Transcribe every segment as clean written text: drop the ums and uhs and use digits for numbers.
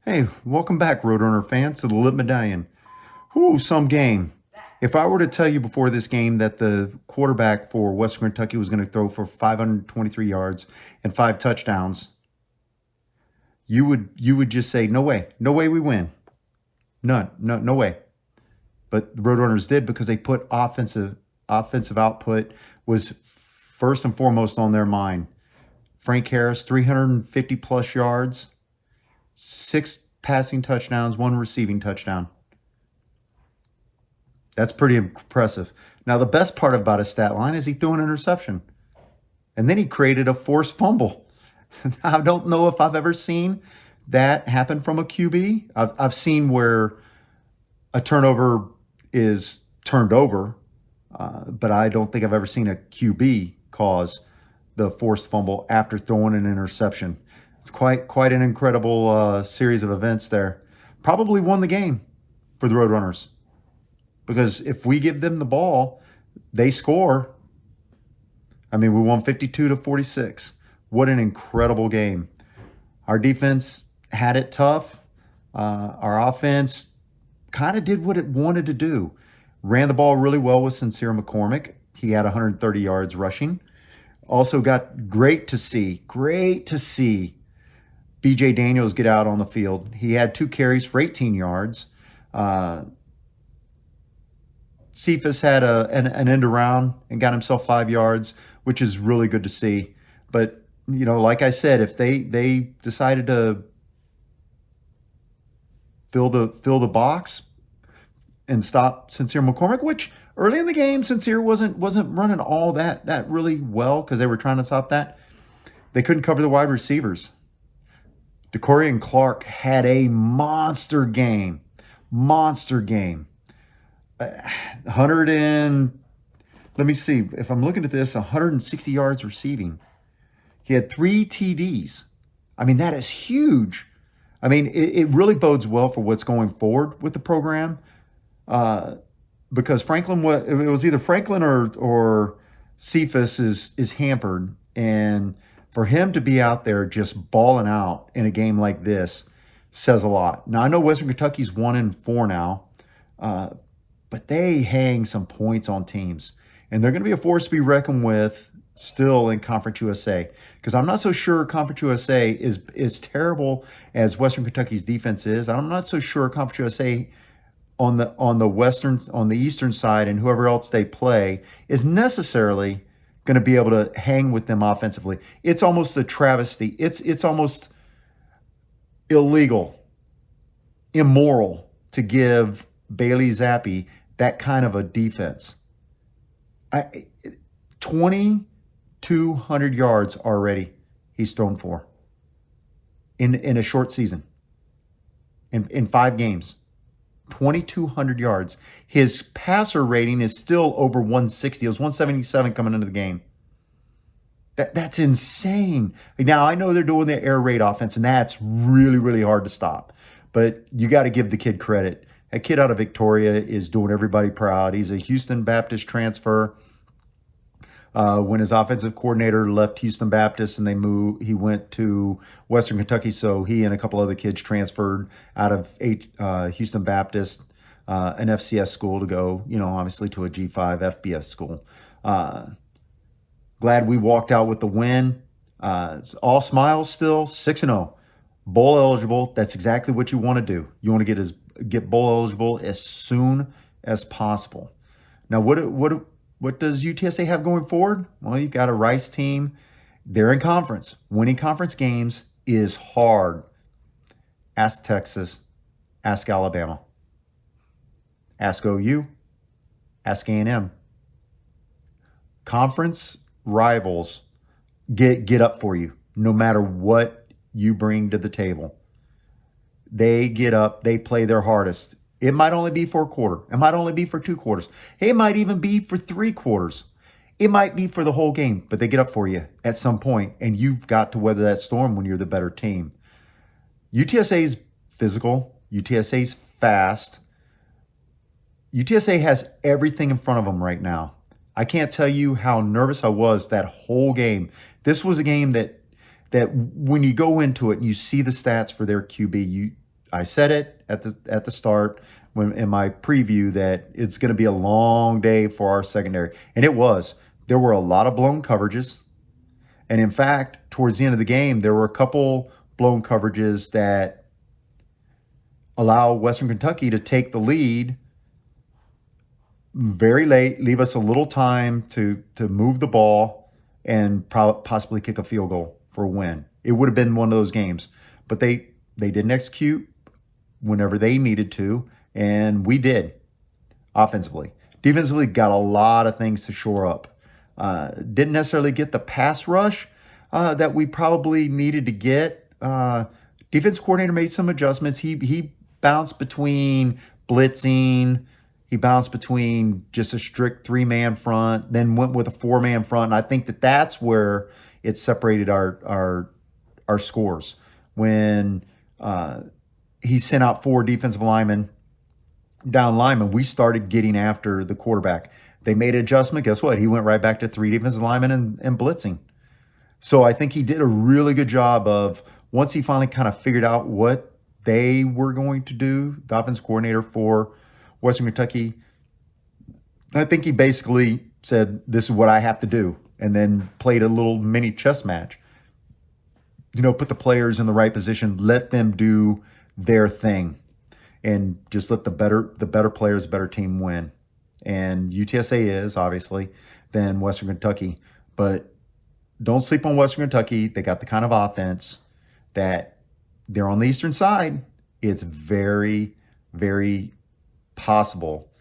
Hey, welcome back, Roadrunner fans, to the Lit Medallion. Ooh, some game. If I were to tell you before this game that the quarterback for Western Kentucky was going to throw for 523 yards and 5 touchdowns, you would just say, no way, no way we win. None, no way. But the Roadrunners did because they put offensive output was first and foremost on their mind. Frank Harris, 350 plus yards, 6 passing touchdowns, 1 receiving touchdown. That's pretty impressive. Now, the best part about his stat line is he threw an interception. And then he created a forced fumble. I don't know if I've ever seen that happen from a QB. I've seen where a turnover is turned over, but I don't think I've ever seen a QB cause the forced fumble after throwing an interception. It's quite an incredible series of events there. Probably won the game for the Roadrunners. Because if we give them the ball, they score. I mean, we won 52-46. What an incredible game. Our defense had it tough. Our offense kind of did what it wanted to do. Ran the ball really well with Sincere McCormick. He had 130 yards rushing. Also got great to see B.J. Daniels get out on the field. He had 2 carries for 18 yards. Cephas had an end around and got himself 5 yards, which is really good to see. But, you know, like I said, if they decided to fill the box and stop Sincere McCormick, which early in the game, Sincere wasn't running all that really well because they were trying to stop that. They couldn't cover the wide receivers. DeCorian Clark had a monster game. 100 and, let me see, if I'm looking at this, 160 yards receiving. He had 3 TDs. I mean, that is huge. I mean, it really bodes well for what's going forward with the program, because Franklin, it was either Franklin or Cephas is hampered, and for him to be out there just balling out in a game like this says a lot. Now, I know Western Kentucky's 1-4 now, but they hang some points on teams, and they're going to be a force to be reckoned with still in Conference USA, because I'm not so sure Conference USA is terrible as Western Kentucky's defense is. I'm not so sure Conference USA on the eastern side and whoever else they play is necessarily going to be able to hang with them offensively. It's almost a travesty. It's almost illegal, immoral to give Bailey Zappi that kind of a defense. 2,200 yards already he's thrown for in a short season, in 5 games. 2,200 yards. His passer rating is still over 160. It was 177 coming into the game. That's insane. Now, I know they're doing the air raid offense, and that's really, really hard to stop. But you got to give the kid credit. That kid out of Victoria is doing everybody proud. He's a Houston Baptist transfer. When his offensive coordinator left Houston Baptist and he went to Western Kentucky. So he and a couple other kids transferred out of Houston Baptist, an FCS school, to go, obviously to a G5 FBS school. Glad we walked out with the win. It's all smiles still, 6-0. Bowl eligible. That's exactly what you want to do. You want to get bowl eligible as soon as possible. Now, what does UTSA have going forward? Well, you've got a Rice team. They're in conference. Winning conference games is hard. Ask Texas. Ask Alabama. Ask OU. Ask A&M. Conference rivals get up for you no matter what you bring to the table. They get up. They play their hardest. It might only be for a quarter. It might only be for 2 quarters. It might even be for 3 quarters. It might be for the whole game, but they get up for you at some point, and you've got to weather that storm when you're the better team. UTSA's physical. UTSA's fast. UTSA has everything in front of them right now. I can't tell you how nervous I was that whole game. This was a game that that when you go into it and you see the stats for their QB, I said it at the start when in my preview that it's going to be a long day for our secondary, and it was. There were a lot of blown coverages, and in fact, towards the end of the game, there were a couple blown coverages that allow Western Kentucky to take the lead very late, leave us a little time to move the ball and possibly kick a field goal for a win. It would have been one of those games, but they didn't execute whenever they needed to, and we did offensively. Defensively, got a lot of things to shore up. Didn't necessarily get the pass rush that we probably needed to get. Defense coordinator made some adjustments. He bounced between blitzing. He bounced between just a strict 3-man front, then went with a 4-man front. And I think that's where it separated our scores. When he sent out 4 defensive linemen, down linemen, we started getting after the quarterback. They made an adjustment. Guess what? He went right back to 3 defensive linemen and blitzing. So I think he did a really good job of, once he finally kind of figured out what they were going to do, the offense coordinator for Western Kentucky, I think he basically said, this is what I have to do, and then played a little mini chess match. Put the players in the right position, let them do their thing, and just let the better players, better team win. And UTSA is, obviously, than Western Kentucky. But don't sleep on Western Kentucky. They got the kind of offense that they're on the eastern side. It's very, very possible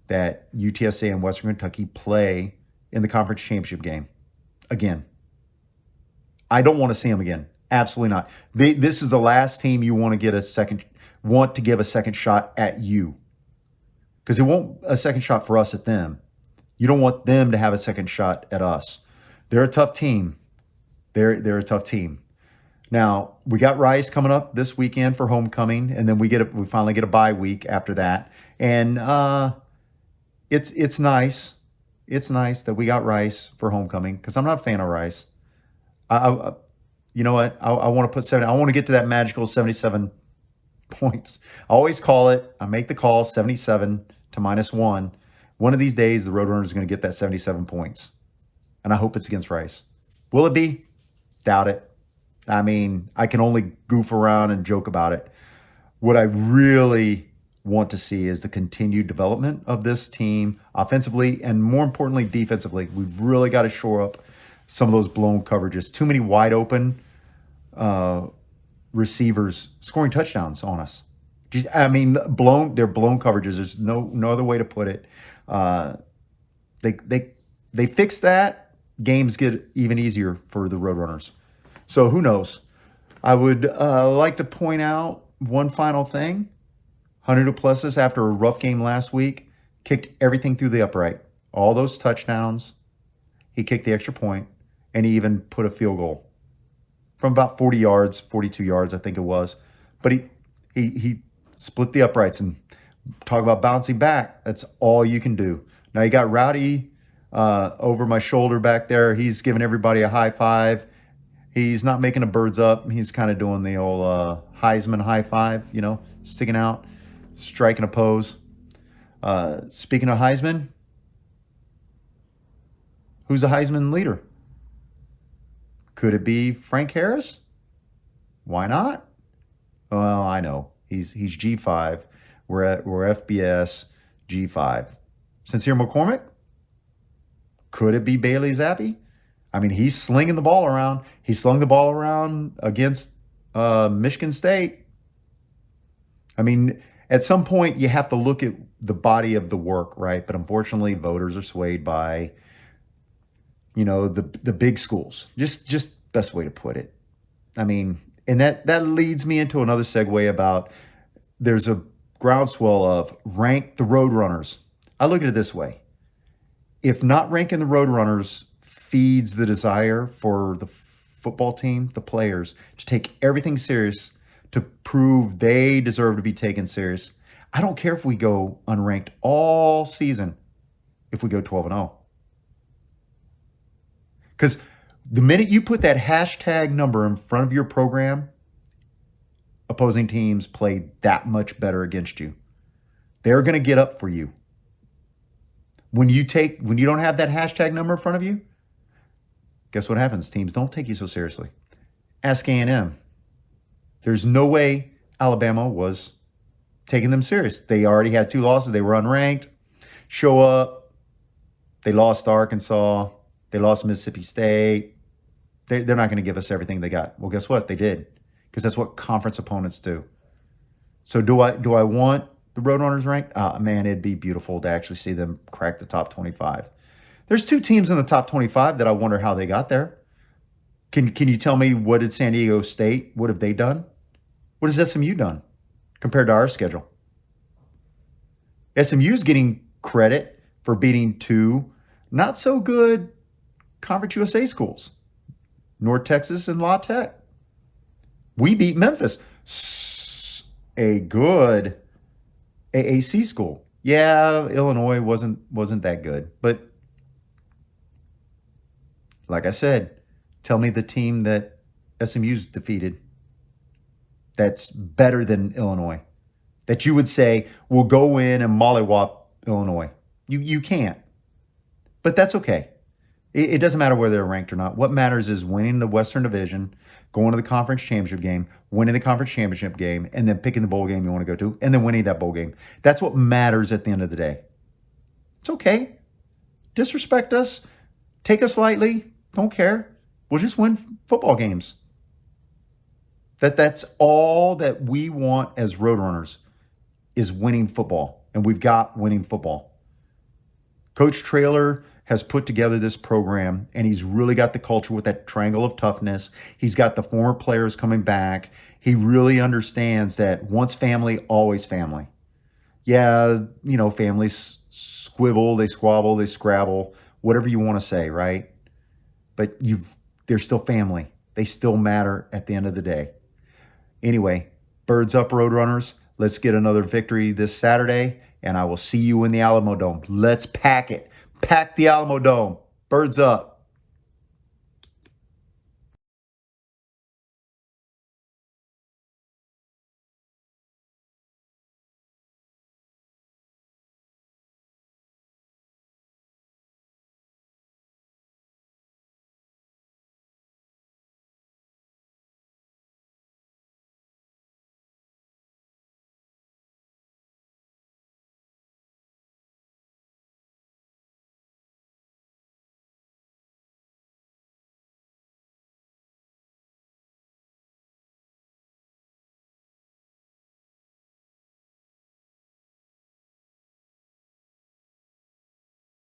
that UTSA and Western Kentucky play in the conference championship game again. I don't want to see them again. Absolutely not. This is the last team you want to give a second shot at you, because it won't a second shot for us at them. You don't want them to have a second shot at us. They're a tough team. They're a tough team. Now, we got Rice coming up this weekend for homecoming, and then we finally get a bye week after that. And it's nice. It's nice that we got Rice for homecoming, because I'm not a fan of Rice. You know what? I want to put 70. I want to get to that magical 77 points. I always call it. I make the call 77 to -1. One of these days, the Roadrunners is going to get that 77 points, and I hope it's against Rice. Will it be? Doubt it. I mean, I can only goof around and joke about it. What I really want to see is the continued development of this team offensively and, more importantly, defensively. We've really got to shore up some of those blown coverages. Too many wide open receivers scoring touchdowns on us. I mean, they're blown coverages. There's no other way to put it. They fix that. Games get even easier for the Roadrunners. So who knows? I would like to point out one final thing. Hunter Duplessis, after a rough game last week, kicked everything through the upright. All those touchdowns. He kicked the extra point, and he even put a field goal from about 40 yards, 42 yards, I think it was. But he split the uprights, and talk about bouncing back. That's all you can do. Now you got Rowdy over my shoulder back there. He's giving everybody a high five. He's not making a birds up. He's kind of doing the old Heisman high five, sticking out, striking a pose. Speaking of Heisman, who's the Heisman leader? Could it be Frank Harris? Why not? Well, I know. He's G5. We're FBS G5. Sincere McCormick? Could it be Bailey Zappi? I mean, he's slinging the ball around. He slung the ball around against Michigan State. I mean, at some point, you have to look at the body of the work, right? But unfortunately, voters are swayed by, the big schools. Just best way to put it. I mean, and that leads me into another segue about there's a groundswell of rank the Roadrunners. I look at it this way. If not ranking the Roadrunners feeds the desire for the football team, the players, to take everything serious, to prove they deserve to be taken serious, I don't care if we go unranked all season if we go 12-0. Because The minute you put that hashtag number in front of your program, opposing teams play that much better against you. They're going to get up for you. When you don't have that hashtag number in front of you, guess what happens? Teams don't take you so seriously. Ask A&M. There's no way Alabama was taking them serious. They already had 2 losses. They were unranked. Show up. They lost to Arkansas. They lost to Mississippi State. They're not going to give us everything they got. Well, guess what? They did, because that's what conference opponents do. So do I want the Roadrunners ranked? Man, it'd be beautiful to actually see them crack the top 25. There's 2 teams in the top 25 that I wonder how they got there. Can you tell me, what did San Diego State, what have they done? What has SMU done compared to our schedule? SMU's getting credit for beating 2 not so good Conference USA schools, North Texas and La Tech. We beat Memphis, a good AAC school. Yeah, Illinois wasn't that good, but like I said, tell me the team that SMU's defeated that's better than Illinois, that you would say will go in and mollywop Illinois. You can't, but that's okay. It doesn't matter whether they're ranked or not. What matters is winning the Western Division, going to the conference championship game, winning the conference championship game, and then picking the bowl game you want to go to, and then winning that bowl game. That's what matters at the end of the day. It's okay. Disrespect us. Take us lightly. Don't care. We'll just win football games. That's all that we want as Roadrunners, is winning football. And we've got winning football. Coach Traylor has put together this program, and he's really got the culture with that triangle of toughness. He's got the former players coming back. He really understands that once family, always family. Yeah, families squibble, they squabble, they scrabble, whatever you want to say, right? But they're still family. They still matter at the end of the day. Anyway, birds up, Roadrunners. Let's get another victory this Saturday, and I will see you in the Alamo Dome. Let's pack it. Pack the Alamo Dome. Birds up.